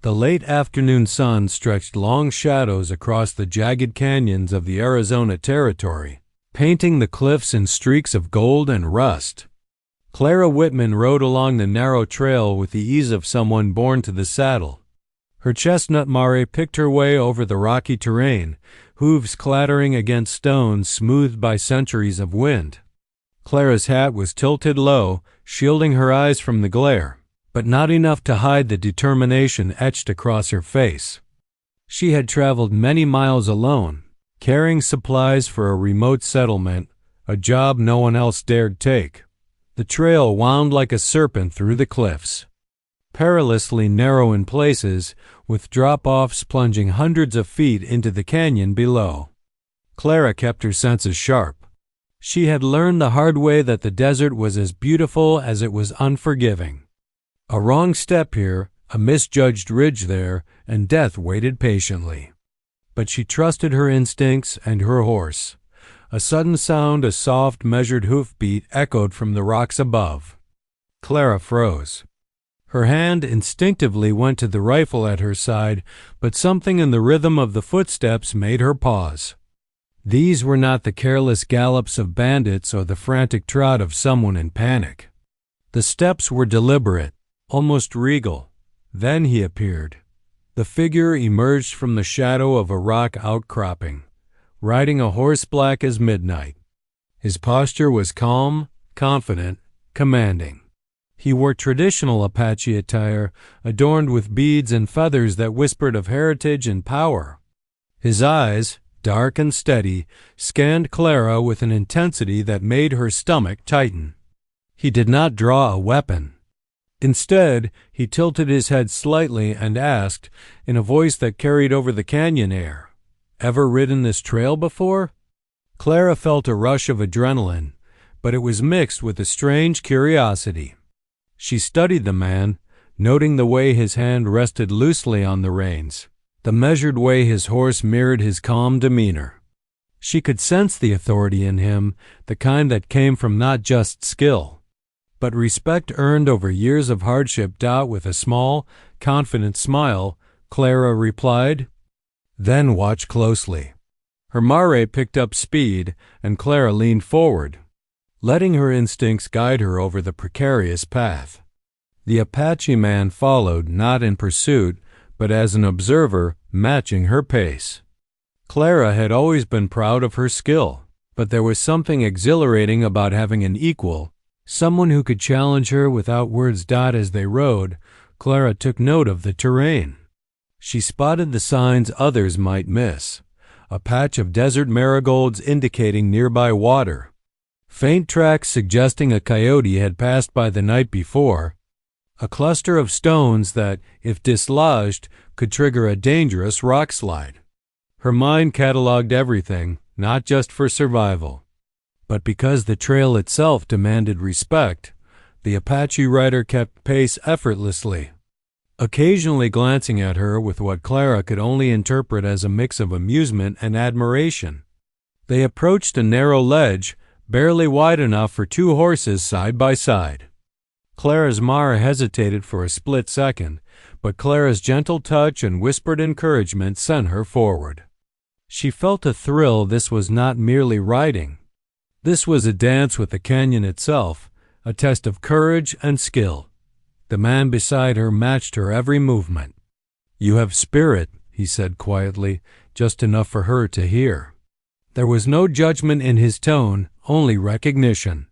The late afternoon sun stretched long shadows across the jagged canyons of the Arizona Territory, painting the cliffs in streaks of gold and rust. Clara Whitman rode along the narrow trail with the ease of someone born to the saddle. Her chestnut mare picked her way over the rocky terrain, hooves clattering against stones smoothed by centuries of wind. Clara's hat was tilted low, shielding her eyes from the glare, but not enough to hide the determination etched across her face. She had traveled many miles alone, carrying supplies for a remote settlement, a job no one else dared take. The trail wound like a serpent through the cliffs, perilously narrow in places, with drop-offs plunging hundreds of feet into the canyon below. Clara kept her senses sharp. She had learned the hard way that the desert was as beautiful as it was unforgiving. A wrong step here, a misjudged ridge there, and death waited patiently. But she trusted her instincts and her horse. A sudden sound, a soft, measured hoofbeat, echoed from the rocks above. Clara froze. Her hand instinctively went to the rifle at her side, but something in the rhythm of the footsteps made her pause. These were not the careless gallops of bandits or the frantic trot of someone in panic. The steps were deliberate, almost regal. Then he appeared. The figure emerged from the shadow of a rock outcropping, riding a horse black as midnight. His posture was calm, confident, commanding. He wore traditional Apache attire, adorned with beads and feathers that whispered of heritage and power. His eyes, dark and steady, scanned Clara with an intensity that made her stomach tighten. He did not draw a weapon. Instead, he tilted his head slightly and asked, in a voice that carried over the canyon air, "Ever ridden this trail before?" Clara felt a rush of adrenaline, but it was mixed with a strange curiosity. She studied the man, noting the way his hand rested loosely on the reins, the measured way his horse mirrored his calm demeanor. She could sense the authority in him, the kind that came from not just skill, but respect earned over years of hardship. With a small, confident smile, Clara replied, "Then watch closely." Her mare picked up speed, and Clara leaned forward, letting her instincts guide her over the precarious path. The Apache man followed, not in pursuit, but as an observer, matching her pace. Clara had always been proud of her skill, but there was something exhilarating about having an equal, someone who could challenge her without words. As they rode, Clara took note of the terrain. She spotted the signs others might miss, a patch of desert marigolds indicating nearby water, faint tracks suggesting a coyote had passed by the night before, a cluster of stones that, if dislodged, could trigger a dangerous rock slide. Her mind cataloged everything, not just for survival, but because the trail itself demanded respect. The Apache rider kept pace effortlessly, occasionally glancing at her with what Clara could only interpret as a mix of amusement and admiration. They approached a narrow ledge, barely wide enough for two horses side by side. Clara's mare hesitated for a split second, but Clara's gentle touch and whispered encouragement sent her forward. She felt a thrill. This was not merely riding. This was a dance with the canyon itself, a test of courage and skill. The man beside her matched her every movement. "You have spirit," he said quietly, just enough for her to hear. There was no judgment in his tone, only recognition.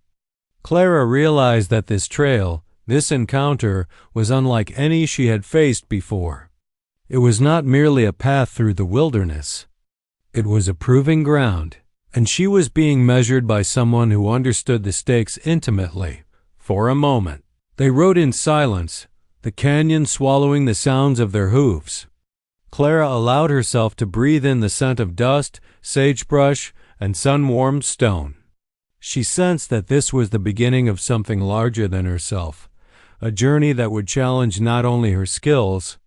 Clara realized that this trail, this encounter, was unlike any she had faced before. It was not merely a path through the wilderness. It was a proving ground, and she was being measured by someone who understood the stakes intimately. For a moment, they rode in silence, the canyon swallowing the sounds of their hooves. Clara allowed herself to breathe in the scent of dust, sagebrush, and sun-warmed stone. She sensed that this was the beginning of something larger than herself, a journey that would challenge not only her skills,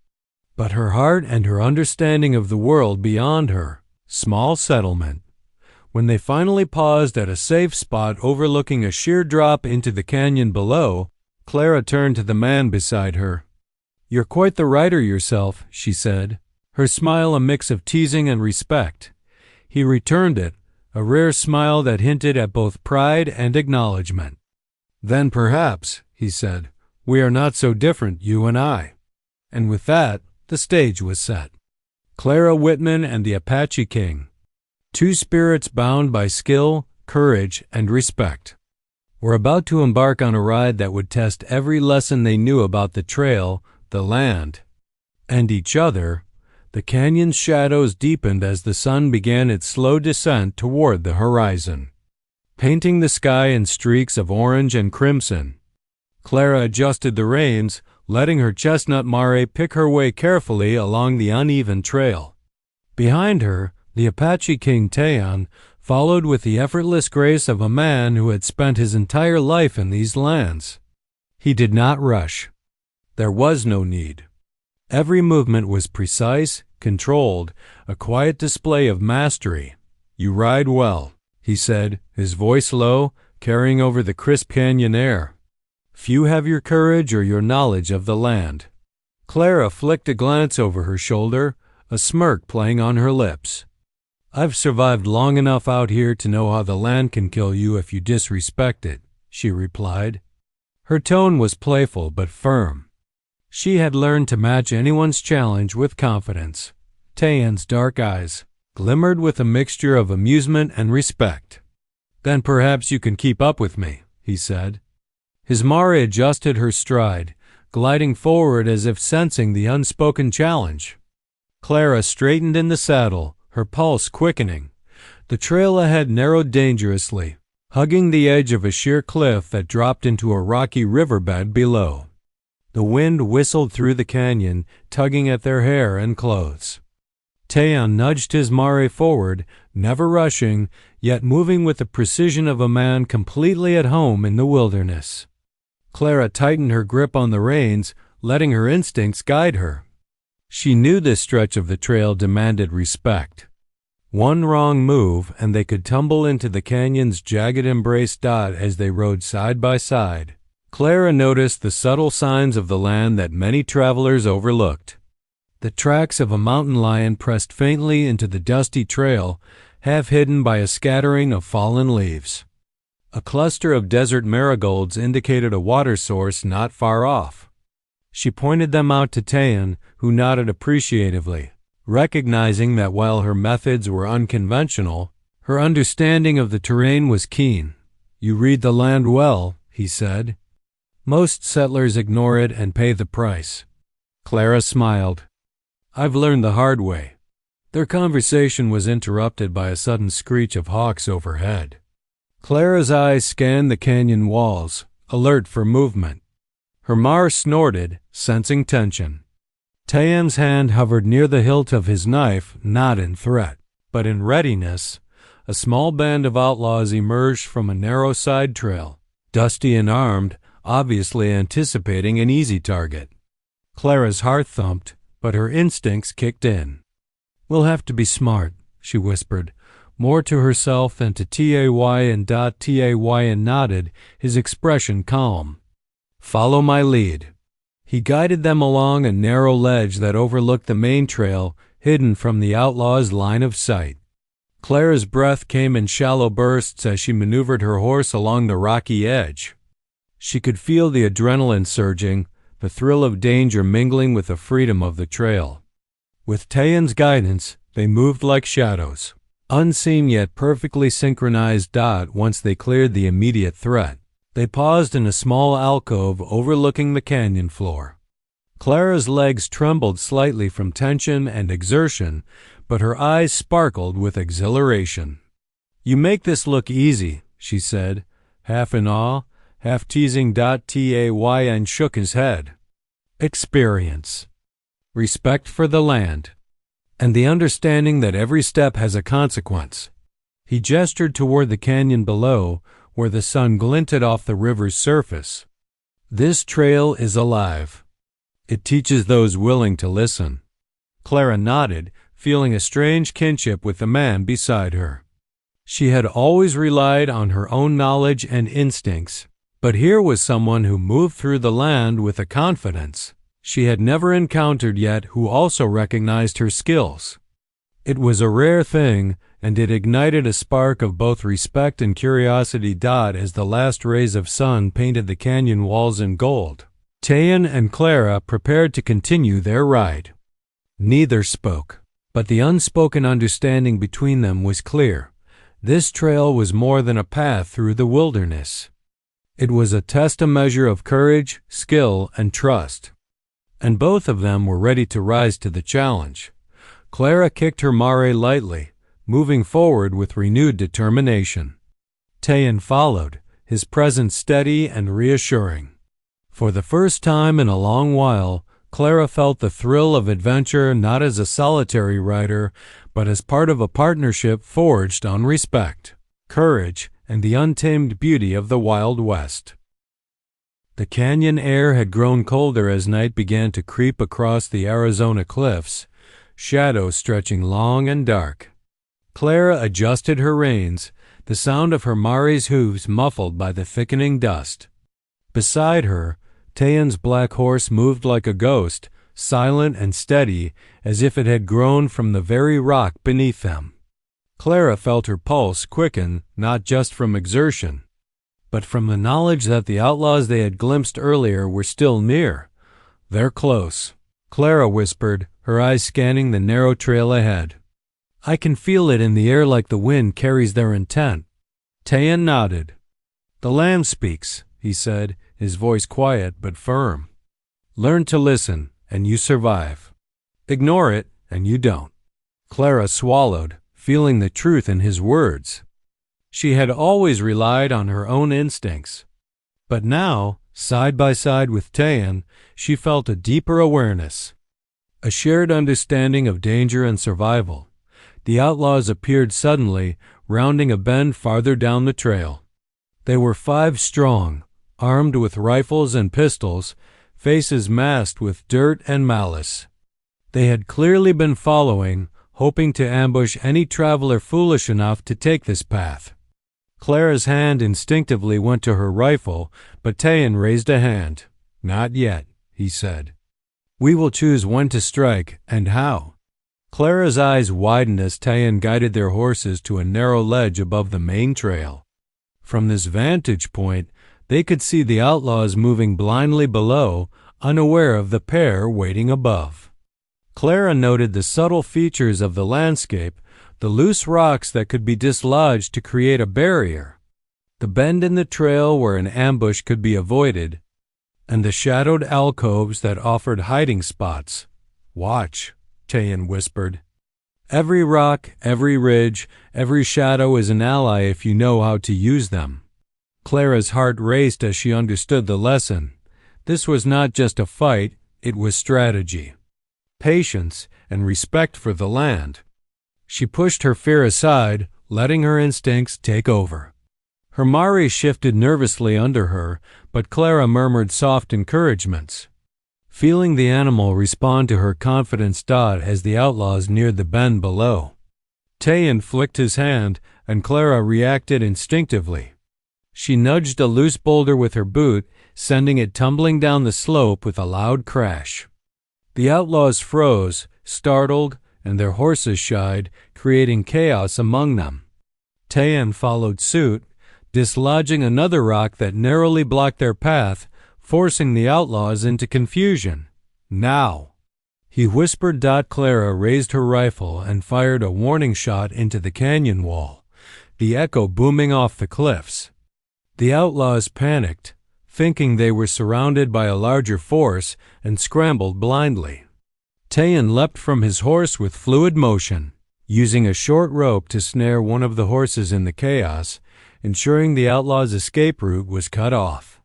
but her heart and her understanding of the world beyond her small settlement. When they finally paused at a safe spot overlooking a sheer drop into the canyon below, Clara turned to the man beside her. "You're quite the writer yourself," she said, her smile a mix of teasing and respect. He returned it, a rare smile that hinted at both pride and acknowledgment. "Then perhaps," he said, "we are not so different, you and I." And with that, the stage was set. Clara Whitman and the Apache King, two spirits bound by skill, courage, and respect, were about to embark on a ride that would test every lesson they knew about the trail, the land, and each other. The canyon's shadows deepened as the sun began its slow descent toward the horizon, painting the sky in streaks of orange and crimson. Clara adjusted the reins, letting her chestnut mare pick her way carefully along the uneven trail. Behind her, the Apache King Tayan followed with the effortless grace of a man who had spent his entire life in these lands. He did not rush. There was no need. Every movement was precise, controlled, a quiet display of mastery. "You ride well," he said, his voice low, carrying over the crisp canyon air. "Few have your courage or your knowledge of the land." Clara flicked a glance over her shoulder, a smirk playing on her lips. "I've survived long enough out here to know how the land can kill you if you disrespect it," she replied. Her tone was playful but firm. She had learned to match anyone's challenge with confidence. Tayan's dark eyes glimmered with a mixture of amusement and respect. "Then perhaps you can keep up with me," he said. His mare adjusted her stride, gliding forward as if sensing the unspoken challenge. Clara straightened in the saddle, her pulse quickening. The trail ahead narrowed dangerously, hugging the edge of a sheer cliff that dropped into a rocky riverbed below. The wind whistled through the canyon, tugging at their hair and clothes. Tayan nudged his mare forward, never rushing, yet moving with the precision of a man completely at home in the wilderness. Clara tightened her grip on the reins, letting her instincts guide her. She knew this stretch of the trail demanded respect. One wrong move, and they could tumble into the canyon's jagged embrace. As they rode side by side, Clara noticed the subtle signs of the land that many travelers overlooked. The tracks of a mountain lion pressed faintly into the dusty trail, half hidden by a scattering of fallen leaves. A cluster of desert marigolds indicated a water source not far off. She pointed them out to Tayan, who nodded appreciatively, recognizing that while her methods were unconventional, her understanding of the terrain was keen. "You read the land well," he said. "Most settlers ignore it and pay the price." Clara smiled. "I've learned the hard way." Their conversation was interrupted by a sudden screech of hawks overhead. Clara's eyes scanned the canyon walls, alert for movement. Her mare snorted, sensing tension. Tayan's hand hovered near the hilt of his knife, not in threat, but in readiness. A small band of outlaws emerged from a narrow side trail, dusty and armed, obviously anticipating an easy target. Clara's heart thumped, but her instincts kicked in. "We'll have to be smart," she whispered, more to herself than to Tayan. Tayan nodded, his expression calm. "Follow my lead." He guided them along a narrow ledge that overlooked the main trail, hidden from the outlaws' line of sight. Clara's breath came in shallow bursts as she maneuvered her horse along the rocky edge. She could feel the adrenaline surging, the thrill of danger mingling with the freedom of the trail. With Tayan's guidance, they moved like shadows, unseen yet perfectly synchronized. Once they cleared the immediate threat, they paused in a small alcove overlooking the canyon floor. Clara's legs trembled slightly from tension and exertion, but her eyes sparkled with exhilaration. "You make this look easy," she said, half in awe, half teasing. Tayan shook his head. "Experience, respect for the land, and the understanding that every step has a consequence." He gestured toward the canyon below, where the sun glinted off the river's surface. "This trail is alive. It teaches those willing to listen." Clara nodded, feeling a strange kinship with the man beside her. She had always relied on her own knowledge and instincts, but here was someone who moved through the land with a confidence she had never encountered yet who also recognized her skills. It was a rare thing, and it ignited a spark of both respect and curiosity. As the last rays of sun painted the canyon walls in gold, Tayan and Clara prepared to continue their ride. Neither spoke, but the unspoken understanding between them was clear. This trail was more than a path through the wilderness. It was a test, a measure of courage, skill, and trust. And both of them were ready to rise to the challenge. Clara kicked her mare lightly, moving forward with renewed determination. Tayan followed, his presence steady and reassuring. For the first time in a long while, Clara felt the thrill of adventure not as a solitary rider, but as part of a partnership forged on respect, courage, and the untamed beauty of the Wild West. The canyon air had grown colder as night began to creep across the Arizona cliffs, shadows stretching long and dark. Clara adjusted her reins, the sound of her mare's hooves muffled by the thickening dust. Beside her, Tayan's black horse moved like a ghost, silent and steady, as if it had grown from the very rock beneath them. Clara felt her pulse quicken, not just from exertion, but from the knowledge that the outlaws they had glimpsed earlier were still near. "They're close," Clara whispered, her eyes scanning the narrow trail ahead. "I can feel it in the air, like the wind carries their intent." Tayan nodded. "The land speaks," he said, his voice quiet but firm. "Learn to listen, and you survive. Ignore it, and you don't." Clara swallowed, feeling the truth in his words. She had always relied on her own instincts. But now, side by side with Tayan, she felt a deeper awareness, a shared understanding of danger and survival. The outlaws appeared suddenly, rounding a bend farther down the trail. They were 5 strong, armed with rifles and pistols, faces masked with dirt and malice. They had clearly been following, hoping to ambush any traveler foolish enough to take this path. Clara's hand instinctively went to her rifle, but Tayan raised a hand. "Not yet," he said. "We will choose when to strike and how." Clara's eyes widened as Tayan guided their horses to a narrow ledge above the main trail. From this vantage point, they could see the outlaws moving blindly below, unaware of the pair waiting above. Clara noted the subtle features of the landscape, the loose rocks that could be dislodged to create a barrier, the bend in the trail where an ambush could be avoided, and the shadowed alcoves that offered hiding spots. "Watch," Tayan whispered. "Every rock, every ridge, every shadow is an ally if you know how to use them." Clara's heart raced as she understood the lesson. This was not just a fight, it was strategy, patience, and respect for the land. She pushed her fear aside, letting her instincts take over. Her mare shifted nervously under her, but Clara murmured soft encouragements. Feeling the animal respond to her confidence as the outlaws neared the bend below. Tayan flicked his hand, and Clara reacted instinctively. She nudged a loose boulder with her boot, sending it tumbling down the slope with a loud crash. The outlaws froze, startled, and their horses shied, creating chaos among them. Tayan followed suit, dislodging another rock that narrowly blocked their path, forcing the outlaws into confusion. "Now," he whispered. Clara raised her rifle and fired a warning shot into the canyon wall, the echo booming off the cliffs. The outlaws panicked, thinking they were surrounded by a larger force, and scrambled blindly. Tayan leapt from his horse with fluid motion, using a short rope to snare one of the horses in the chaos, ensuring the outlaws' escape route was cut off.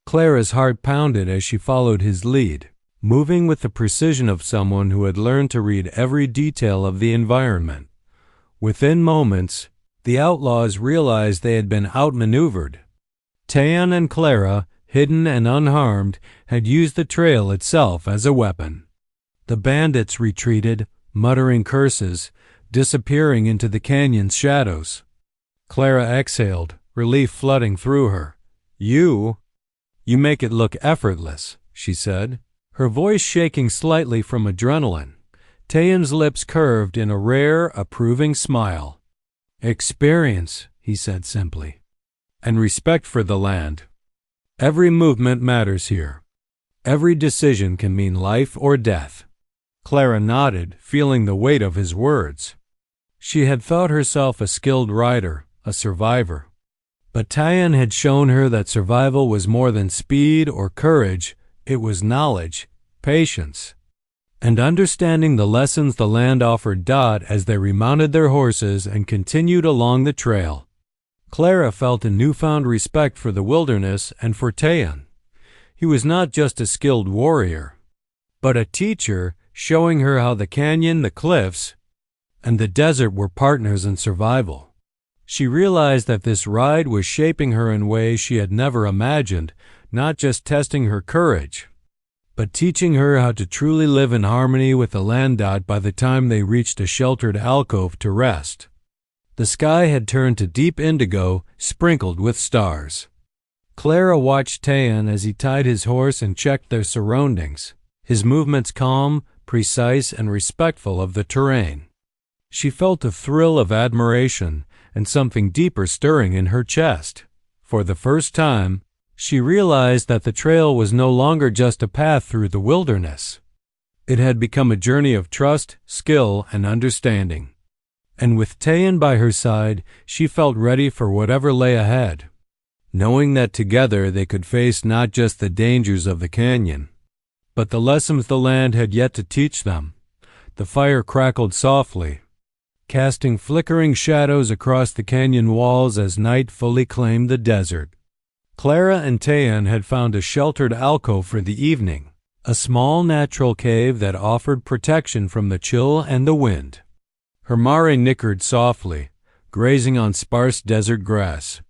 Clara's heart pounded as she followed his lead, moving with the precision of someone who had learned to read every detail of the environment. Within moments, the outlaws realized they had been outmaneuvered. Tayan and Clara, hidden and unharmed, had used the trail itself as a weapon. The bandits retreated, muttering curses, disappearing into the canyon's shadows. Clara exhaled, relief flooding through her. You make it look effortless," she said. Her voice shaking slightly from adrenaline, Tayan's lips curved in a rare, approving smile. "Experience," he said simply, "and respect for the land. Every movement matters here. Every decision can mean life or death." Clara nodded, feeling the weight of his words. She had thought herself a skilled rider, a survivor. But Tayan had shown her that survival was more than speed or courage. It was knowledge, patience, and understanding the lessons the land offered Dot as they remounted their horses and continued along the trail. Clara felt a newfound respect for the wilderness and for Tayan. He was not just a skilled warrior, but a teacher, showing her how the canyon, the cliffs, and the desert were partners in survival. She realized that this ride was shaping her in ways she had never imagined, not just testing her courage, but teaching her how to truly live in harmony with the land. By the time they reached a sheltered alcove to rest, the sky had turned to deep indigo, sprinkled with stars. Clara watched Tayan as he tied his horse and checked their surroundings, his movements calm, precise, and respectful of the terrain. She felt a thrill of admiration and something deeper stirring in her chest. For the first time, she realized that the trail was no longer just a path through the wilderness. It had become a journey of trust, skill, and understanding. And with Tayan by her side, she felt ready for whatever lay ahead, knowing that together they could face not just the dangers of the canyon, but the lessons the land had yet to teach them. The fire crackled softly, casting flickering shadows across the canyon walls as night fully claimed the desert. Clara and Tayan had found a sheltered alcove for the evening, a small natural cave that offered protection from the chill and the wind. Her mare nickered softly, grazing on sparse desert grass,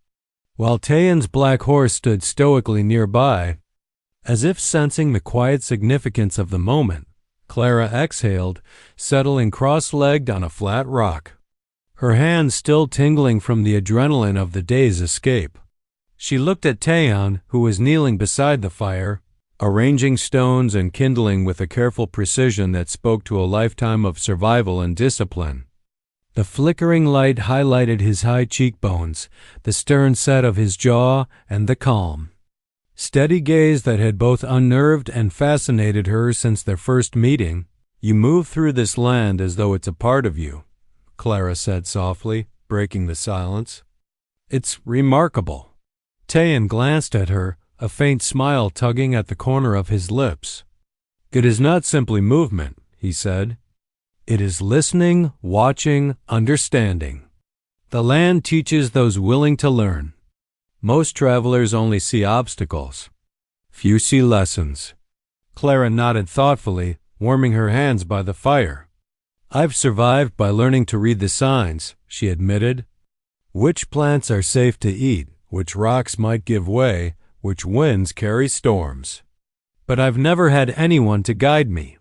while Tayan's black horse stood stoically nearby. As if sensing the quiet significance of the moment, Clara exhaled, settling cross-legged on a flat rock, her hands still tingling from the adrenaline of the day's escape. She looked at Tayan, who was kneeling beside the fire, arranging stones and kindling with a careful precision that spoke to a lifetime of survival and discipline. The flickering light highlighted his high cheekbones, the stern set of his jaw, and the calm, steady gaze that had both unnerved and fascinated her since their first meeting. "You move through this land as though it's a part of you," Clara said softly, breaking the silence. "It's remarkable." Tayan glanced at her, a faint smile tugging at the corner of his lips. "It is not simply movement," he said. "It is listening, watching, understanding. The land teaches those willing to learn. Most travelers only see obstacles. Few see lessons." Clara nodded thoughtfully, warming her hands by the fire. "I've survived by learning to read the signs," she admitted. "Which plants are safe to eat, which rocks might give way, which winds carry storms. But I've never had anyone to guide me,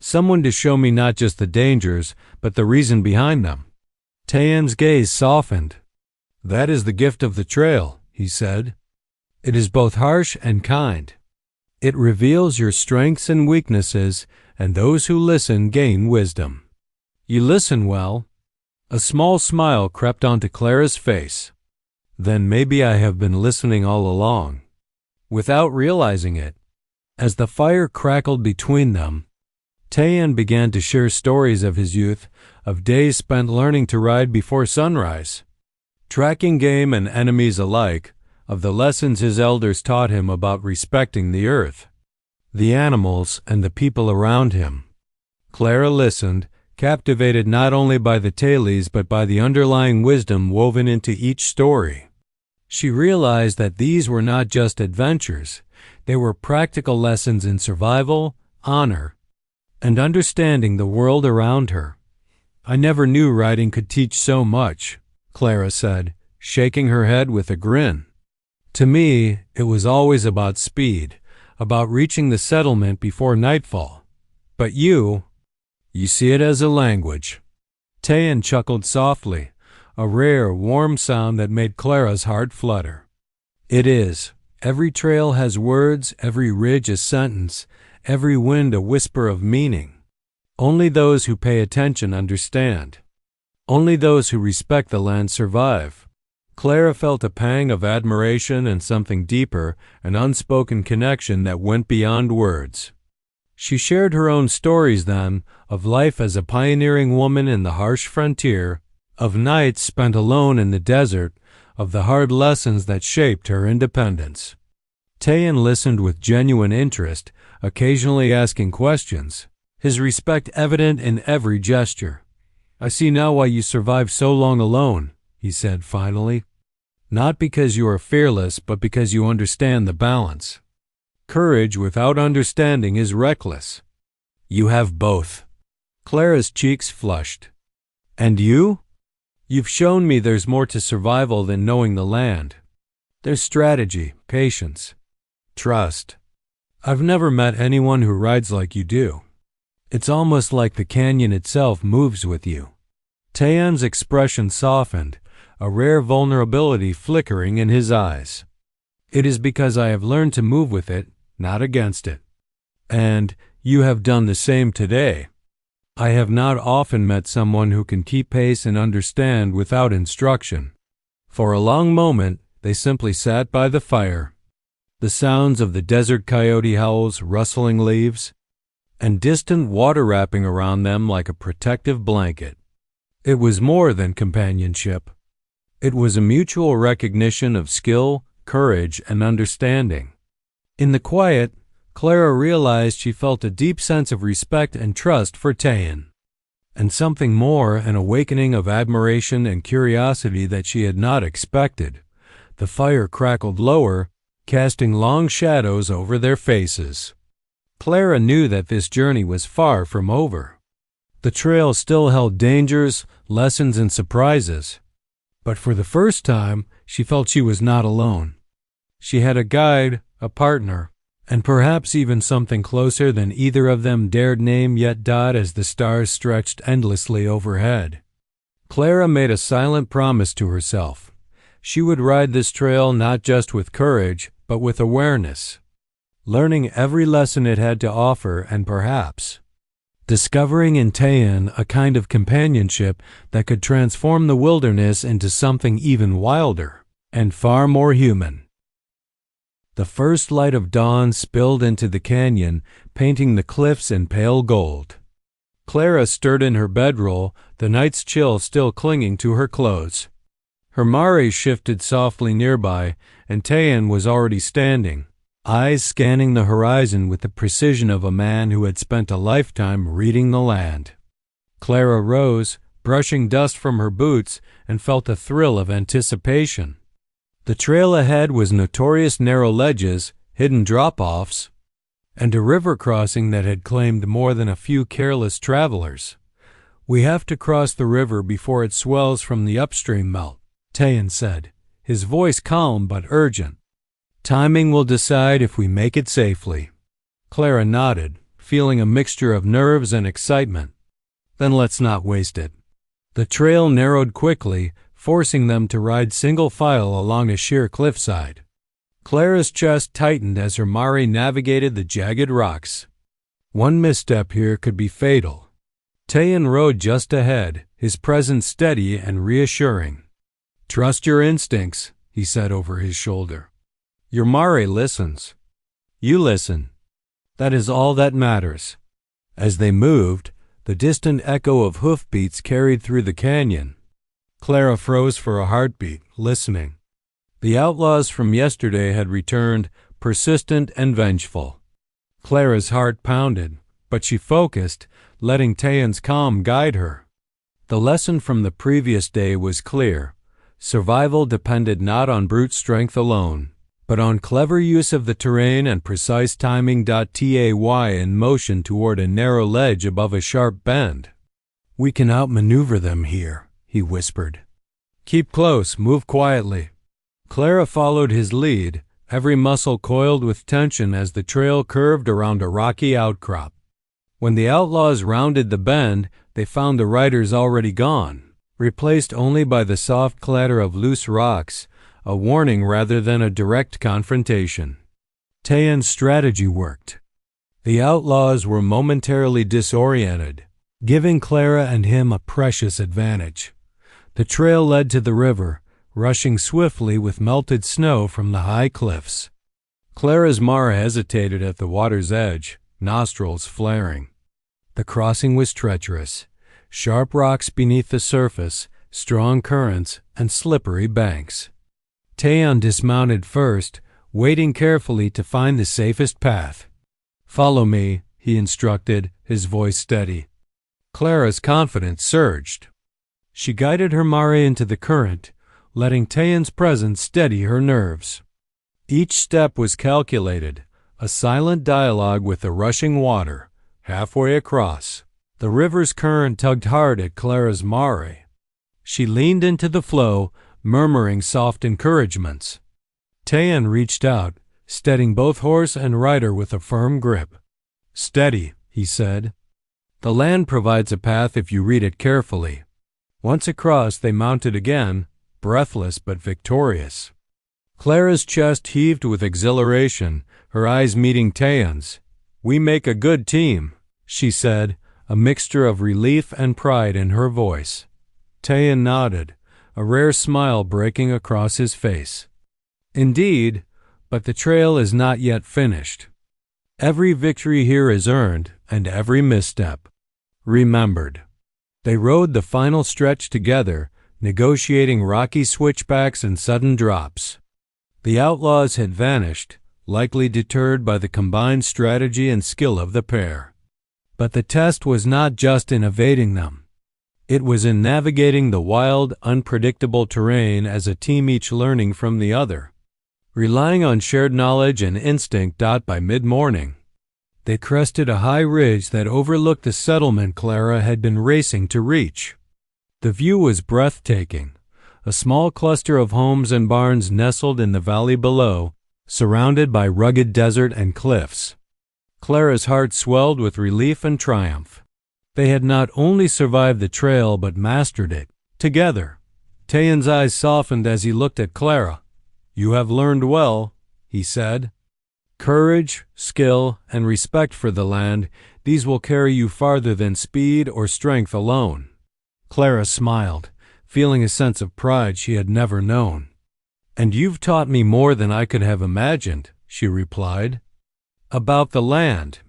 someone to show me not just the dangers, but the reason behind them." Tayan's gaze softened. "That is the gift of the trail," he said. "It is both harsh and kind. It reveals your strengths and weaknesses, and those who listen gain wisdom." "You listen well." A small smile crept onto Clara's face. "Then maybe I have been listening all along, without realizing it." As the fire crackled between them, Tayan began to share stories of his youth, of days spent learning to ride before sunrise, tracking game and enemies alike, of the lessons his elders taught him about respecting the earth, the animals, and the people around him. Clara listened, captivated not only by the tales but by the underlying wisdom woven into each story. She realized that these were not just adventures, they were practical lessons in survival, honor, and understanding the world around her. "I never knew riding could teach so much," Clara said, shaking her head with a grin. "To me, it was always about speed, about reaching the settlement before nightfall. But you see it as a language." Tayan chuckled softly, a rare, warm sound that made Clara's heart flutter. "It is. Every trail has words, every ridge a sentence, every wind a whisper of meaning. Only those who pay attention understand. Only those who respect the land survive. Clara felt a pang of admiration and something deeper, an unspoken connection that went beyond words. She shared her own stories then, of life as a pioneering woman in the harsh frontier, of nights spent alone in the desert, of the hard lessons that shaped her independence. Tayan listened with genuine interest, occasionally asking questions, his respect evident in every gesture. "I see now why you survived so long alone," he said finally. "Not because you are fearless, but because you understand the balance. Courage without understanding is reckless. You have both." Clara's cheeks flushed. "And you? You've shown me there's more to survival than knowing the land. There's strategy, patience, trust. I've never met anyone who rides like you do. It's almost like the canyon itself moves with you." Tayan's expression softened, a rare vulnerability flickering in his eyes. "It is because I have learned to move with it, not against it. And you have done the same today. I have not often met someone who can keep pace and understand without instruction." For a long moment, they simply sat by the fire. The sounds of the desert coyote howls, rustling leaves, and distant water wrapping around them like a protective blanket. It was more than companionship. It was a mutual recognition of skill, courage, and understanding. In the quiet, Clara realized she felt a deep sense of respect and trust for Tayan, and something more, an awakening of admiration and curiosity that she had not expected. The fire crackled lower, casting long shadows over their faces. Clara knew that this journey was far from over. The trail still held dangers, lessons, and surprises. But for the first time, she felt she was not alone. She had a guide, a partner, and perhaps even something closer than either of them dared name yet dot as the stars stretched endlessly overhead. Clara made a silent promise to herself. She would ride this trail not just with courage, but with awareness, learning every lesson it had to offer and perhaps discovering in Tayan a kind of companionship that could transform the wilderness into something even wilder and far more human. The first light of dawn spilled into the canyon, painting the cliffs in pale gold. Clara stirred in her bedroll, the night's chill still clinging to her clothes. Her mare shifted softly nearby, and Tayan was already standing, eyes scanning the horizon with the precision of a man who had spent a lifetime reading the land. Clara rose, brushing dust from her boots, and felt a thrill of anticipation. The trail ahead was notorious narrow ledges, hidden drop-offs, and a river crossing that had claimed more than a few careless travelers. "We have to cross the river before it swells from the upstream melt," Tayan said, his voice calm but urgent. "Timing will decide if we make it safely." Clara nodded, feeling a mixture of nerves and excitement. "Then let's not waste it." The trail narrowed quickly, forcing them to ride single file along a sheer cliffside. Clara's chest tightened as her mare navigated the jagged rocks. One misstep here could be fatal. Tayan rode just ahead, his presence steady and reassuring. "Trust your instincts," he said over his shoulder. "Your mare listens. You listen. That is all that matters." As they moved, the distant echo of hoofbeats carried through the canyon. Clara froze for a heartbeat, listening. The outlaws from yesterday had returned, persistent and vengeful. Clara's heart pounded, but she focused, letting Tayan's calm guide her. The lesson from the previous day was clear. Survival depended not on brute strength alone, but on clever use of the terrain and precise timing. Tay in motion toward a narrow ledge above a sharp bend. "We can outmaneuver them here," he whispered. "Keep close, move quietly." Clara followed his lead, every muscle coiled with tension as the trail curved around a rocky outcrop. When the outlaws rounded the bend, they found the riders already gone, replaced only by the soft clatter of loose rocks, a warning rather than a direct confrontation. Tayan's strategy worked. The outlaws were momentarily disoriented, giving Clara and him a precious advantage. The trail led to the river, rushing swiftly with melted snow from the high cliffs. Clara's Mara hesitated at the water's edge, nostrils flaring. The crossing was treacherous. Sharp rocks beneath the surface, strong currents, and slippery banks. Taeyeon dismounted first, waiting carefully to find the safest path. "Follow me," he instructed, his voice steady. Clara's confidence surged. She guided her mare into the current, letting Taeyeon's presence steady her nerves. Each step was calculated, a silent dialogue with the rushing water. Halfway across, the river's current tugged hard at Clara's mare. She leaned into the flow, murmuring soft encouragements. Taeyeon reached out, steadying both horse and rider with a firm grip. "Steady," he said. "The land provides a path if you read it carefully." Once across, they mounted again, breathless but victorious. Clara's chest heaved with exhilaration, her eyes meeting Taeyeon's. "We make a good team," she said, a mixture of relief and pride in her voice. Taeyeon nodded, a rare smile breaking across his face. "Indeed, but the trail is not yet finished. Every victory here is earned, and every misstep remembered." They rode the final stretch together, negotiating rocky switchbacks and sudden drops. The outlaws had vanished, likely deterred by the combined strategy and skill of the pair. But the test was not just in evading them. It was in navigating the wild, unpredictable terrain as a team, each learning from the other. Relying on shared knowledge and instinct. By mid-morning, they crested a high ridge that overlooked the settlement Clara had been racing to reach. The view was breathtaking. A small cluster of homes and barns nestled in the valley below, surrounded by rugged desert and cliffs. Clara's heart swelled with relief and triumph. They had not only survived the trail but mastered it, together. Taeyeon's eyes softened as he looked at Clara. "You have learned well," he said. "Courage, skill, and respect for the land, these will carry you farther than speed or strength alone." Clara smiled, feeling a sense of pride she had never known. "And you've taught me more than I could have imagined," she replied. "About the land,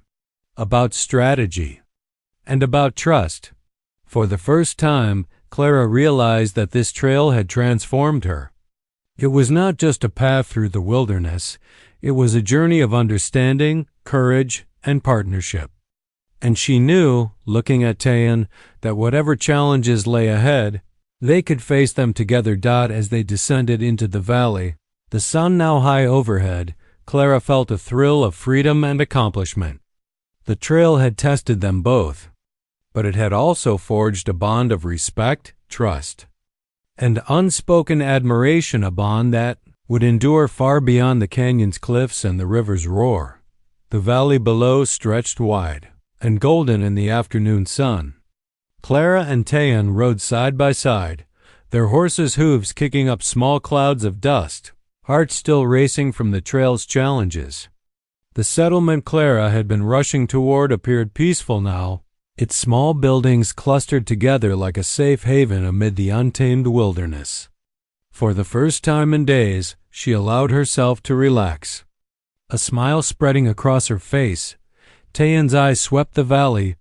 about strategy, and about trust." For the first time, Clara realized that this trail had transformed her. It was not just a path through the wilderness. It was a journey of understanding, courage, and partnership. And she knew, looking at Taeyeon, that whatever challenges lay ahead, they could face them together. As they descended into the valley, the sun now high overhead, Clara felt a thrill of freedom and accomplishment. The trail had tested them both, but it had also forged a bond of respect, trust, and unspoken admiration, a bond that would endure far beyond the canyon's cliffs and the river's roar. The valley below stretched wide and golden in the afternoon sun. Clara and Taeyeon rode side by side, their horses' hooves kicking up small clouds of dust, hearts still racing from the trail's challenges. The settlement Clara had been rushing toward appeared peaceful now, its small buildings clustered together like a safe haven amid the untamed wilderness. For the first time in days, she allowed herself to relax. A smile spreading across her face, Taeyeon's eyes swept the valley.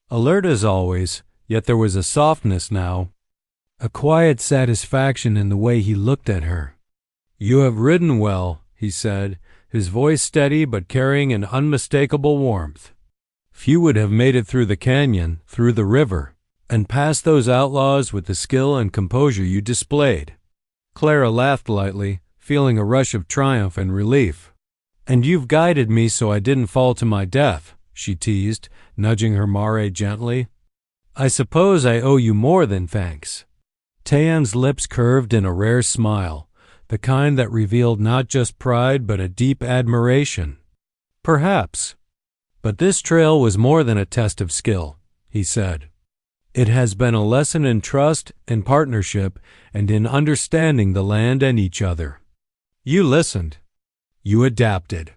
Alert as always, yet there was a softness now, a quiet satisfaction in the way he looked at her. "You have ridden well," he said, his voice steady but carrying an unmistakable warmth. "Few would have made it through the canyon, through the river, and past those outlaws with the skill and composure you displayed." Clara laughed lightly, feeling a rush of triumph and relief. "And you've guided me so I didn't fall to my death," she teased, nudging her mare gently. "I suppose I owe you more than thanks." Taeyeon's lips curved in a rare smile, the kind that revealed not just pride but a deep admiration. "Perhaps. But this trail was more than a test of skill," he said. "It has been a lesson in trust, in partnership, and in understanding the land and each other. You listened. You adapted.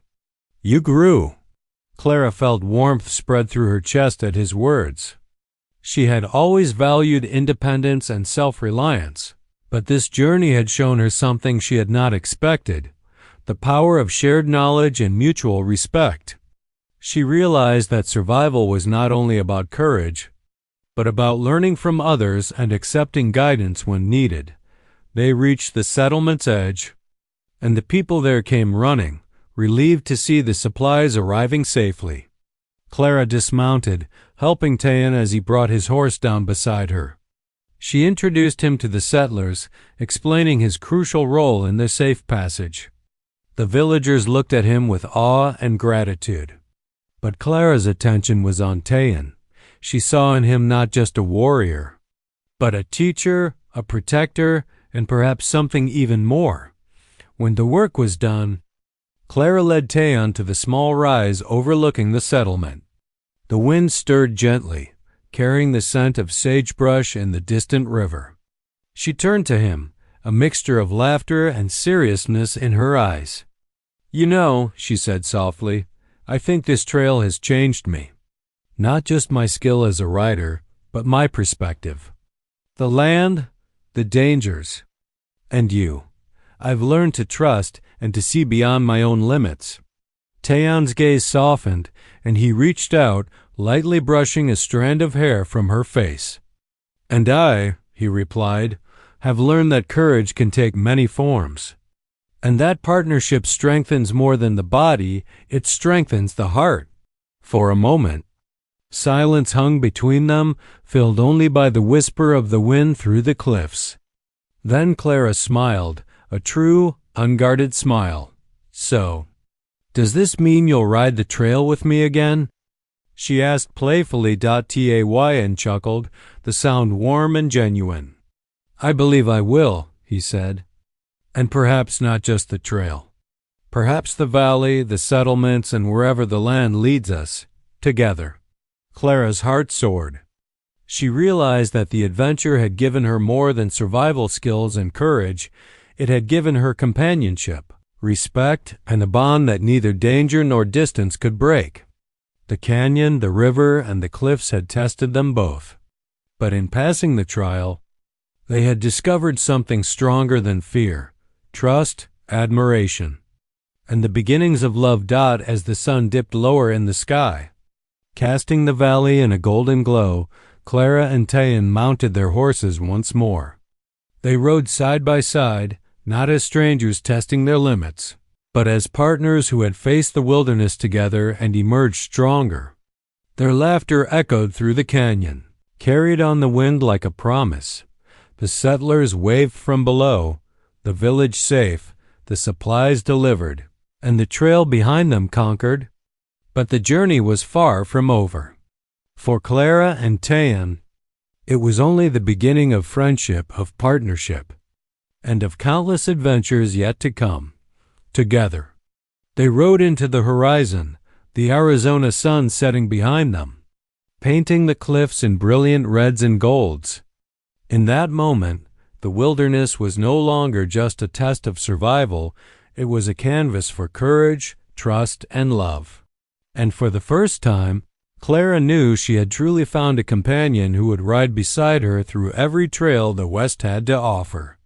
You grew." Clara felt warmth spread through her chest at his words. She had always valued independence and self-reliance, but this journey had shown her something she had not expected: the power of shared knowledge and mutual respect. She realized that survival was not only about courage, but about learning from others and accepting guidance when needed. They reached the settlement's edge, and the people there came running, relieved to see the supplies arriving safely. Clara dismounted, helping Tayan as he brought his horse down beside her. She introduced him to the settlers, explaining his crucial role in their safe passage. The villagers looked at him with awe and gratitude. But Clara's attention was on Tayan. She saw in him not just a warrior, but a teacher, a protector, and perhaps something even more. When the work was done, Clara led Tayan to the small rise overlooking the settlement. The wind stirred gently, carrying the scent of sagebrush and the distant river. She turned to him, a mixture of laughter and seriousness in her eyes. "You know," she said softly, "I think this trail has changed me. Not just my skill as a rider, but my perspective. The land, the dangers, and you. I've learned to trust and to see beyond my own limits." Tayan's gaze softened, and he reached out, lightly brushing a strand of hair from her face. "And I," he replied, "have learned that courage can take many forms. And that partnership strengthens more than the body, it strengthens the heart." For a moment, silence hung between them, filled only by the whisper of the wind through the cliffs. Then Clara smiled, a true, unguarded smile. "So, does this mean you'll ride the trail with me again?" she asked playfully. Tayan chuckled, the sound warm and genuine. "I believe I will," he said. "And perhaps not just the trail. Perhaps the valley, the settlements, and wherever the land leads us, together." Clara's heart soared. She realized that the adventure had given her more than survival skills and courage. It had given her companionship, respect, and a bond that neither danger nor distance could break. The canyon, the river, and the cliffs had tested them both. But in passing the trial, they had discovered something stronger than fear: trust, admiration, and the beginnings of love. As the sun dipped lower in the sky, casting the valley in a golden glow, Clara and Tayan mounted their horses once more. They rode side by side, not as strangers testing their limits, but as partners who had faced the wilderness together and emerged stronger. Their laughter echoed through the canyon, carried on the wind like a promise. The settlers waved from below, the village safe, the supplies delivered, and the trail behind them conquered. But the journey was far from over. For Clara and Tayan, it was only the beginning of friendship, of partnership, and of countless adventures yet to come. Together, they rode into the horizon, the Arizona sun setting behind them, painting the cliffs in brilliant reds and golds. In that moment, the wilderness was no longer just a test of survival, it was a canvas for courage, trust, and love. And for the first time, Clara knew she had truly found a companion who would ride beside her through every trail the West had to offer.